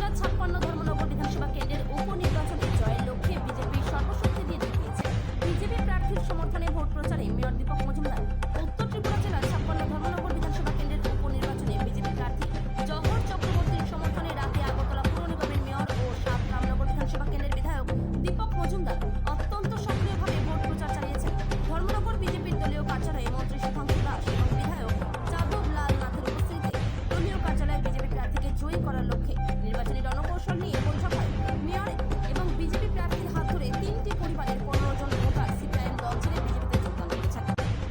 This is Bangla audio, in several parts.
2056 ধর্মনগর বিধানসভা কেন্দ্রের উপনির্বাচনে জয়ের লক্ষ্যে বিজেপি সর্বশক্তি দিয়ে জুটিয়েছে। বিজেপি প্রার্থীর সমর্থনে ভোট প্রচারে মেয়র দীপক মজুমদার। উত্তর ত্রিপুরা জেলার 56 ধর্মনগর বিধানসভা কেন্দ্রের উপনির্বাচনে বিজেপি প্রার্থী জহর চক্রবর্তীর সমর্থনে রাতে আগরতলা পুর নিগমের মেয়র ও 7 রামনগর বিধানসভা কেন্দ্রের বিধায়ক দীপক মজুমদার অত্যন্ত সক্রিয়ভাবে ভোট প্রচার চালিয়েছেন। ধর্মনগর বিজেপির দলীয় কার্যালয়ে মন্ত্রী সুধাংশু দাস এবং বিধায়ক যাদব লাল নাথের উপস্থিতিতে দলীয় কার্যালয়ে বিজেপি প্রার্থীকে জয়ী করার লক্ষ্যে নির্বাচনী রণকৌশল নিয়ে বৈঠক হয়। মেয়র এবং বিজেপি প্রার্থীর হাত ধরে 3টি পরিবারের 15 জন ভোটার সিপিআইএম দল ছেড়ে বিজেপিতে যোগদান করেছেন।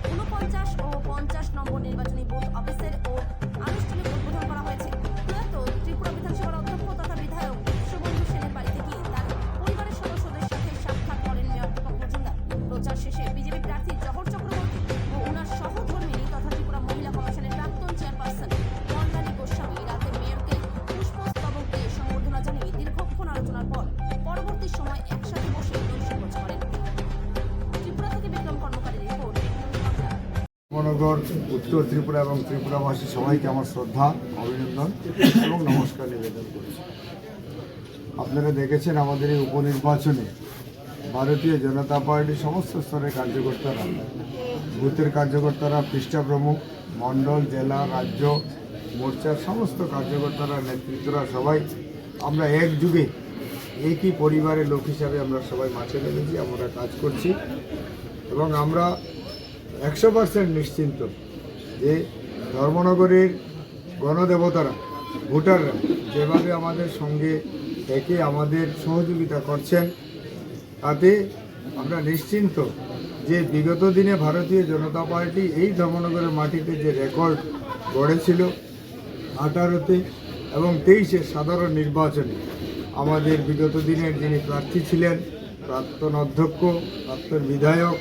49 ও 50 নম্বর নির্বাচনী বুথ অফিসের ও আনুষ্ঠানিক উদ্বোধন করা হয়েছে। প্রয়াত ত্রিপুরা বিধানসভার অধ্যক্ষ তথা বিধায়ক বিশ্ববন্ধু সেনের বাড়িতে গিয়ে তার পরিবারের সদস্যদের সাথে সাক্ষাৎ করেন মেয়র দীপক মজুমদার। প্রচার শেষে বিজেপি প্রার্থী জহর চক্রবর্তী ও ওনার সহধর্মিনী তথা ত্রিপুরা মহিলা কমিশনের প্রাক্তন চেয়ারপারসন কল্যাণী গোস্বামী রাতে মেয়রকে পুষ্পস্তবক দিয়ে সম্বর্ধনা জানিয়ে দীর্ঘক্ষণ আলোচনার পর পরবর্তী সময় একসাথে বসে নৈশভোজ করেন। ত্রিপুরা থেকে বিক্রম কর্মকারী রিপোর্ট। ধর্মনগর উত্তর ত্রিপুরা এবং ত্রিপুরাবাসী সবাইকে আমার শ্রদ্ধা, অভিনন্দন এবং নমস্কার নিবেদন করছি। আপনারা দেখেছেন আমাদের এই উপনির্বাচনে ভারতীয় জনতা পার্টির সমস্ত স্তরের কার্যকর্তারা, বুথের কার্যকর্তারা, পৃষ্ঠা প্রমুখ, মণ্ডল, জেলা, রাজ্য, মোর্চার সমস্ত কার্যকর্তারা, নেতৃত্বরা সবাই আমরা একযুগে একই পরিবারের লোক হিসাবে আমরা সবাই মাঠে নেমেছি, আমরা কাজ করছি এবং আমরা 100% নিশ্চিন্ত যে ধর্মনগরের গণদেবতারা, ভোটাররা যেভাবে আমাদের সঙ্গে থেকে আমাদের সহযোগিতা করছেন তাতে আমরা নিশ্চিন্ত যে বিগত দিনে ভারতীয় জনতা পার্টি এই ধর্মনগরের মাটিতে যে রেকর্ড গড়েছিল 18তে এবং 23-এর সাধারণ নির্বাচনে আমাদের বিগত দিনের যিনি প্রার্থী ছিলেন প্রাক্তন অধ্যক্ষ, প্রাক্তন বিধায়ক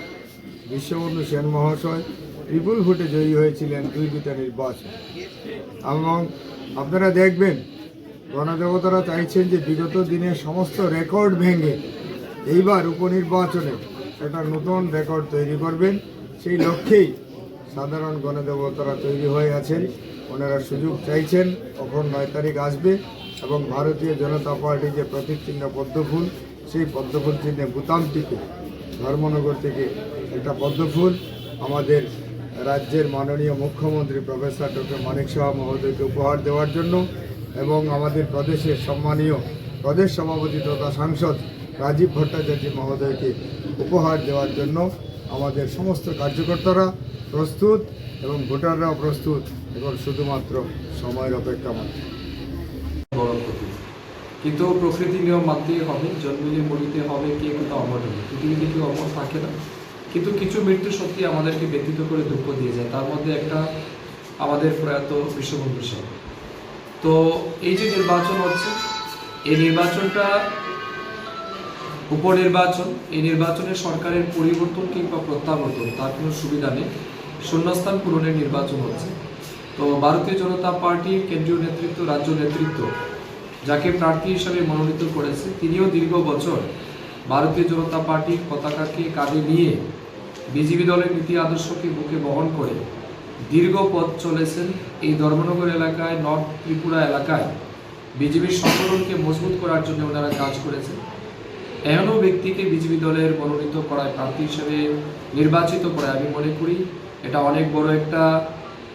বিশ্ববন্ধু সেন মহাশয় বিপুল ভোটে জয়ী হয়েছিলেন দুইটা নির্বাচন। এবং আপনারা দেখবেন গণদেবতারা চাইছেন যে বিগত দিনের সমস্ত রেকর্ড ভেঙে এইবার উপনির্বাচনে একটা নতুন রেকর্ড তৈরি করবেন। সেই লক্ষ্যেই সাধারণ গণদেবতারা তৈরি হয়ে আছেন। ওনারা সুযোগ চাইছেন কখন 9 তারিখ আসবে এবং ভারতীয় জনতা পার্টি যে প্রতীক চিহ্ন পদ্মফুল, সেই পদ্মফুল চিহ্নে বুতাম টিপে ধর্মনগর থেকে একটা পদ্মফুল আমাদের রাজ্যের মাননীয় মুখ্যমন্ত্রী প্রফেসর ডক্টর মানিক সাহা মহোদয়কে উপহার দেওয়ার জন্য এবং আমাদের প্রদেশের সম্মানীয় প্রদেশ সভাপতি তথা সাংসদ রাজীব ভট্টাচার্য মহোদয়কে উপহার দেওয়ার জন্য আমাদের সমস্ত কার্যকর্তারা প্রস্তুত এবং ভোটাররাও প্রস্তুত এবং শুধুমাত্র সময়ের অপেক্ষা মাত্র। কিন্তু প্রকৃতি নিয়ম মানতেই হবে, জন্মিলে মরিতে হবে, কে কোথাও অমর হবে। পৃথিবীতে কেউ অমর থাকে না, কিন্তু কিছু মৃত্যু সত্যি আমাদেরকে ব্যতীত করে দুঃখ দিয়ে যায়। তার মধ্যে একটা আমাদের প্রয়াত বিশ্ববন্ধু সেন। তো এই যে নির্বাচন হচ্ছে, এই নির্বাচনটা উপনির্বাচন, এই নির্বাচনে সরকারের পরিবর্তন কিংবা প্রত্যাবর্তন তার কোনো সুবিধা নেই, শূন্যস্থান পূরণের নির্বাচন হচ্ছে। তো ভারতীয় জনতা পার্টির কেন্দ্রীয় নেতৃত্ব, রাজ্য নেতৃত্ব যাকে প্রার্থী হিসাবে মনোনীত করেছে, তিনিও দীর্ঘ বছর ভারতীয় জনতা পার্টির পতাকাকে কাঁধে নিয়ে বিজেপি দলের নীতি আদর্শকে বুকে বহন করে দীর্ঘ পথ চলেছেন। এই ধর্মনগর এলাকায়, নর্থ ত্রিপুরা এলাকায় বিজেপির সংগঠনকে মজবুত করার জন্য ওনারা কাজ করেছেন। এমনও ব্যক্তিকে বিজেপি দলের মনোনীত করায়, প্রার্থী হিসেবে নির্বাচিত করায় আমি মনে করি এটা অনেক বড় একটা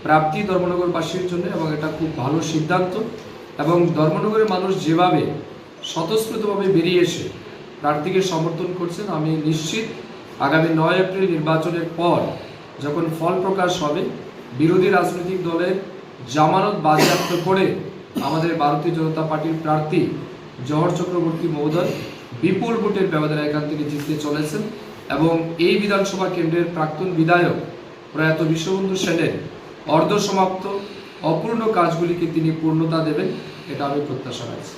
প্রাপ্তি ধর্মনগরবাসীর জন্য এবং এটা খুব ভালো সিদ্ধান্ত। এবং ধর্মনগরের মানুষ যেভাবে স্বতঃস্ফূর্তভাবে বেরিয়ে এসে প্রার্থীকে সমর্থন করছেন, আমি নিশ্চিত আগামী 9 এপ্রিল নির্বাচনের পর যখন ফল প্রকাশ হবে, বিরোধী রাজনৈতিক দলের জামানত বাজেয়াপ্ত করে আমাদের ভারতীয় জনতা পার্টির প্রার্থী জহর চক্রবর্তী মহোদয় বিপুল ভোটের ব্যবধানে এখান থেকে জিততে চলেছেন এবং এই বিধানসভা কেন্দ্রের প্রাক্তন বিধায়ক প্রয়াত বিশ্ববন্ধু সেনের অর্ধসমাপ্ত অপূর্ণ কাজগুলিকে তিনি পূর্ণতা দেবেন, এটা আমি প্রত্যাশা রাখছি।